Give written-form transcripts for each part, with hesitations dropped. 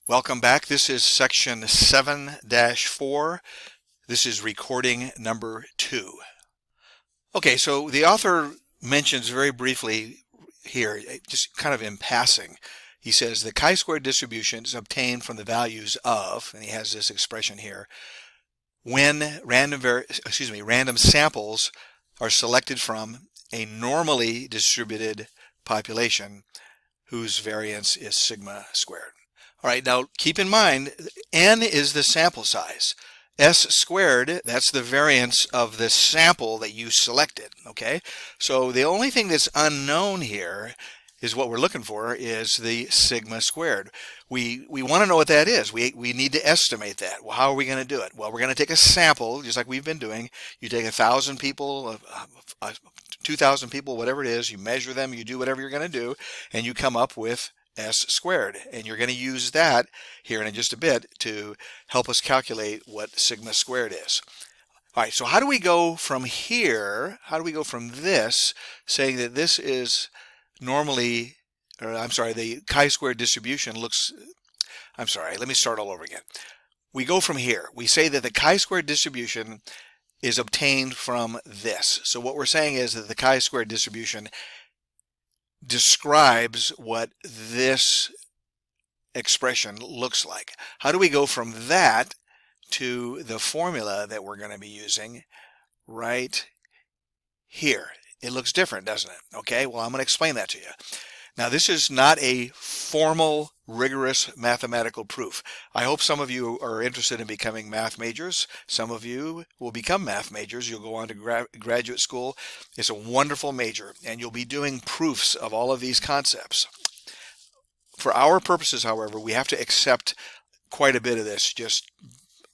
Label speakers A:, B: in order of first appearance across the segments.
A: Welcome back. This is section 7-4. This is recording number 2. Okay, so the author mentions very briefly here, just kind of in passing, he says the chi-square distribution is obtained from the values of, and he has this expression here, when random samples are selected from a normally distributed population whose variance is sigma squared. All right, now keep in mind, n is the sample size. S squared, that's the variance of the sample that you selected, okay? So the only thing that's unknown here is what we're looking for is the sigma squared. We want to know what that is. We need to estimate that. Well, how are we going to do it? Well, we're going to take a sample, just like we've been doing. You take 1,000 people, 2,000 people, whatever it is, you measure them, you do whatever you're going to do, and you come up with S squared, and you're going to use that here in just a bit to help us calculate what sigma squared is. All right, so how do we go from here? How do we go from this, saying that this is normally, the chi-squared distribution looks, let me start all over again. We go from here. We say that the chi-squared distribution is obtained from this. So what we're saying is that the chi-squared distribution describes what this expression looks like. How do we go from that to the formula that we're going to be using right here? It looks different, doesn't it? Okay, well, I'm going to explain that to you. Now, this is not a formal, rigorous mathematical proof. I hope some of you are interested in becoming math majors. Some of you will become math majors. You'll go on to graduate school. It's a wonderful major, and you'll be doing proofs of all of these concepts. For our purposes, however, we have to accept quite a bit of this just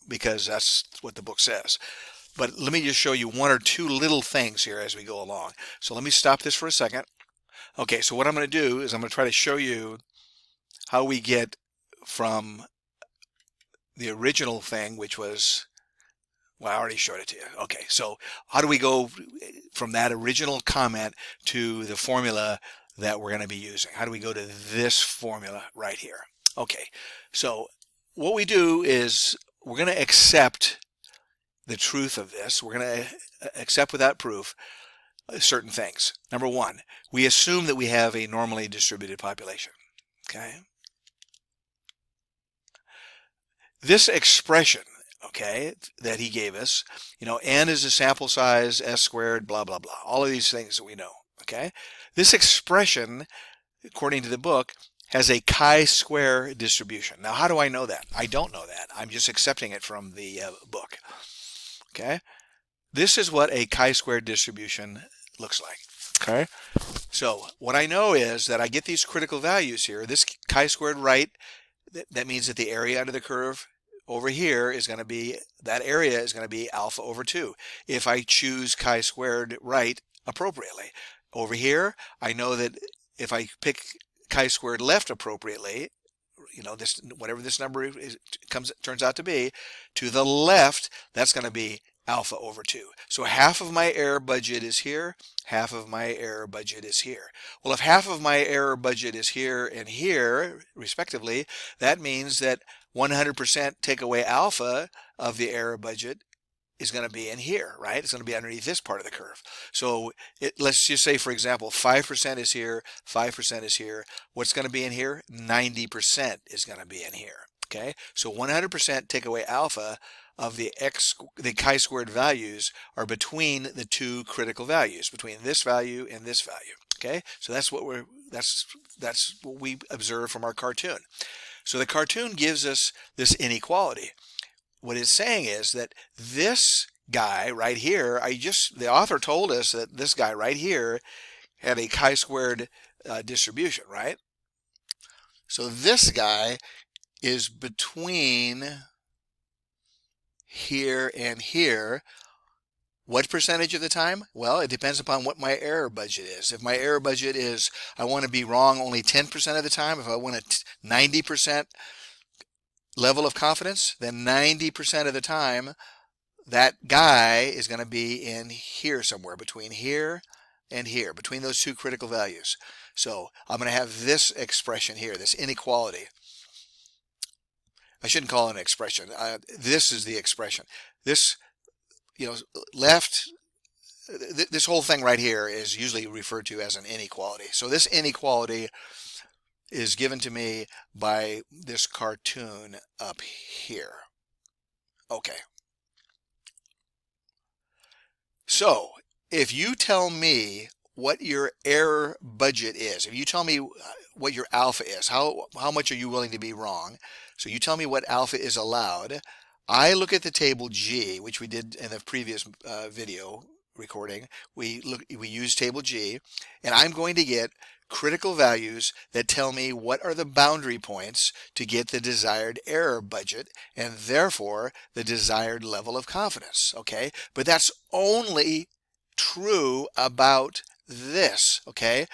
A: because that's what the book says. But let me just show you one or two little things here as we go along. So let me stop this for a second. Okay, so what I'm going to do is I'm going to try to show you how we get from the original thing, which was, well, I already showed it to you. Okay, so how do we go from that original comment to the formula that we're going to be using? How do we go to this formula right here? Okay, so what we do is we're going to accept the truth of this. We're going to accept without proof certain things. Number one, we assume that we have a normally distributed population. Okay. This expression, okay, that he gave us, n is the sample size, s squared, blah, blah, blah. All of these things that we know, okay? This expression, according to the book, has a chi-square distribution. Now, how do I know that? I don't know that. I'm just accepting it from the book, okay? This is what a chi-square distribution looks like, okay? So what I know is that I get these critical values here. This chi-squared right, that means that the area under the curve over here is going to be, that area is going to be alpha over 2 if I choose chi-squared right appropriately. Over here, I know that if I pick chi-squared left appropriately, this, whatever this number turns out to be, to the left, that's going to be alpha over 2. So half of my error budget is here, half of my error budget is here. Well, if half of my error budget is here and here, respectively, that means that 100% take away alpha of the error budget is going to be in here, right? It's going to be underneath this part of the curve. So let's just say, for example, 5% is here, 5% is here. What's going to be in here? 90% is going to be in here, okay? So 100% take away alpha of the chi-squared values are between the two critical values, between this value and this value, okay? So that's what we observe from our cartoon. So the cartoon gives us this inequality. What it's saying is that this guy right here, the author told us that this guy right here had a chi-squared distribution, right? So this guy is between here and here. What percentage of the time? Well, it depends upon what my error budget is. If my error budget is, I want to be wrong only 10% of the time, if I want a 90% level of confidence, then 90% of the time, that guy is going to be in here somewhere, between here and here, between those two critical values. So I'm going to have this expression here, this inequality. I shouldn't call it an expression. This is the expression. This, you know, left, this whole thing right here is usually referred to as an inequality. So this inequality is given to me by this cartoon up here. Okay. So if you tell me what your error budget is, if you tell me what your alpha is, how much are you willing to be wrong? So you tell me what alpha is allowed. I look at the table G, which we did in the previous video recording. We use table G, and I'm going to get critical values that tell me what are the boundary points to get the desired error budget and therefore the desired level of confidence. Okay, but that's only true about this. Okay,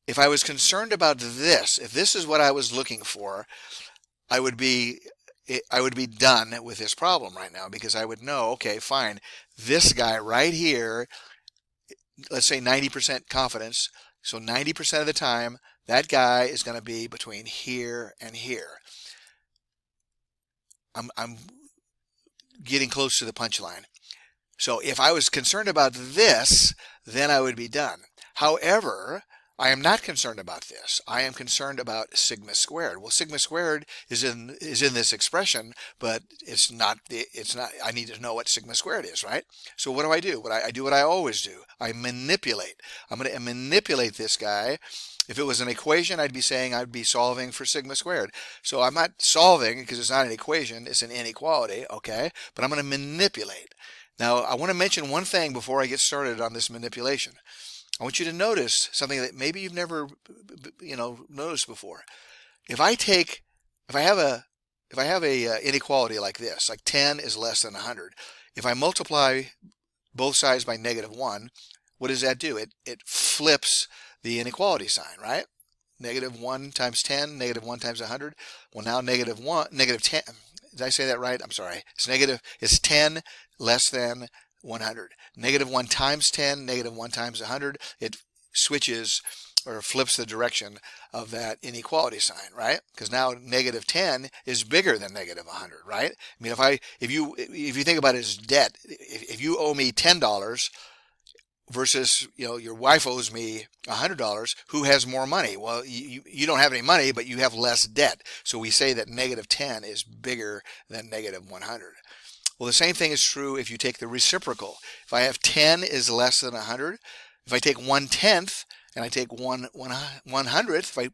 A: if I was concerned about this, if this is what I was looking for, I would be done with this problem right now, because I would know, okay, fine, this guy right here, let's say 90% confidence, so 90% of the time that guy is going to be between here and here. I'm getting close to the punchline. So if I was concerned about this, then I would be done. However, I am not concerned about this. I am concerned about sigma squared. Well, sigma squared is in this expression, but it's not. I need to know what sigma squared is, right? So what do? I do what I always do. I manipulate. I'm going to manipulate this guy. If it was an equation, I'd be saying I'd be solving for sigma squared. So I'm not solving because it's not an equation. It's an inequality, okay? But I'm going to manipulate. Now, I want to mention one thing before I get started on this manipulation. I want you to notice something that maybe you've never, noticed before. If I have a inequality like this, like 10 is less than 100, if I multiply both sides by -1, what does that do? It flips the inequality sign, right? -1 times 10, -1 times 100. Well, now -10. Did I say that right? I'm sorry. It's 10 less than 100. -1 times 10, -1 times 100. It switches or flips the direction of that inequality sign, right? Because now -10 is bigger than -100, right? I mean, if you think about it as debt, if you owe me $10 versus your wife owes me $100, who has more money? Well, you don't have any money, but you have less debt. So we say that -10 is bigger than -100. Well, the same thing is true if you take the reciprocal. If I have 10 is less than 100, if I take 1/10 and I take 1/100th, if I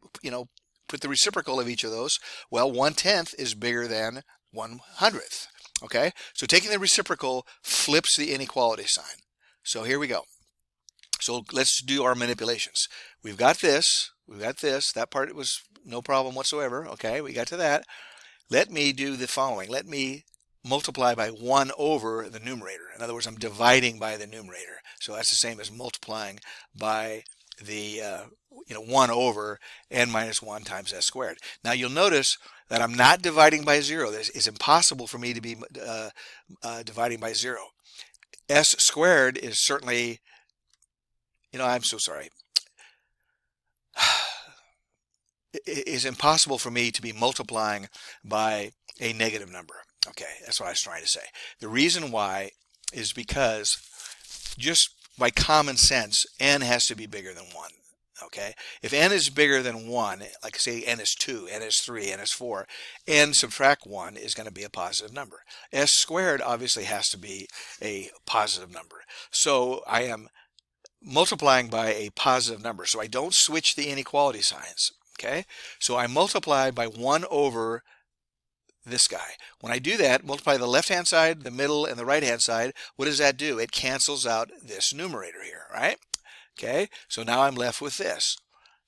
A: put the reciprocal of each of those, well, 1/10 is bigger than 1/100th. Okay, so taking the reciprocal flips the inequality sign. So here we go. So let's do our manipulations. We've got this. That part was no problem whatsoever. Okay, we got to that. Let me do the following. Let me multiply by 1 over the numerator. In other words, I'm dividing by the numerator. So that's the same as multiplying by the 1 over n minus 1 times s squared. Now you'll notice that I'm not dividing by 0. It's impossible for me to be dividing by 0. S squared is certainly, I'm so sorry. It is impossible for me to be multiplying by a negative number. Okay, that's what I was trying to say. The reason why is because just by common sense, n has to be bigger than 1. Okay, if n is bigger than 1, like say n is 2, n is 3, n is 4, n subtract 1 is going to be a positive number. S squared obviously has to be a positive number. So I am multiplying by a positive number. So I don't switch the inequality signs. Okay, so I multiply by 1 over this guy. When I do that, multiply the left-hand side, the middle, and the right-hand side, what does that do? It cancels out this numerator here, right? Okay, so now I'm left with this.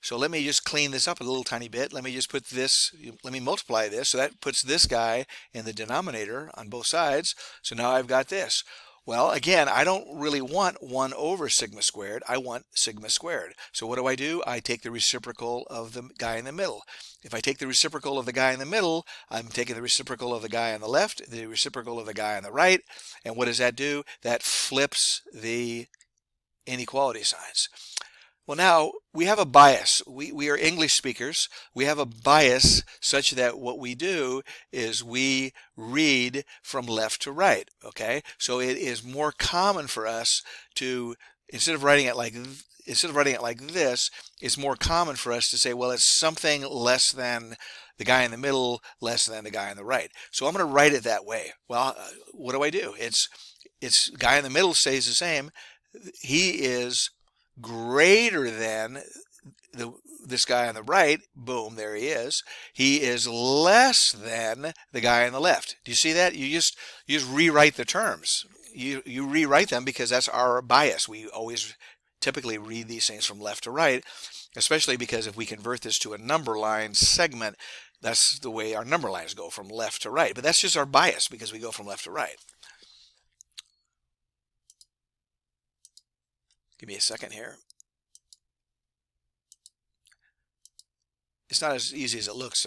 A: So let me just clean this up a little tiny bit. Let me just put this, let me multiply this. So that puts this guy in the denominator on both sides. So now I've got this. Well, again, I don't really want 1 over sigma squared. I want sigma squared. So what do? I take the reciprocal of the guy in the middle. If I take the reciprocal of the guy in the middle, I'm taking the reciprocal of the guy on the left, the reciprocal of the guy on the right. And what does that do? That flips the inequality signs. Well, now we have a bias. We are English speakers. We have a bias such that what we do is we read from left to right. Okay. So it is more common for us to, instead of writing it like, instead of writing it like this, it's more common for us to say, well, it's something less than the guy in the middle, less than the guy on the right. So I'm going to write it that way. Well, what do? It's guy in the middle stays the same. He is greater than this guy on the right. Boom, there he is. He is less than the guy on the left. Do you see that? You just rewrite the terms. You rewrite them because that's our bias. We always typically read these things from left to right, especially because if we convert this to a number line segment, that's the way our number lines go, from left to right. But that's just our bias because we go from left to right. Give me a second here. It's not as easy as it looks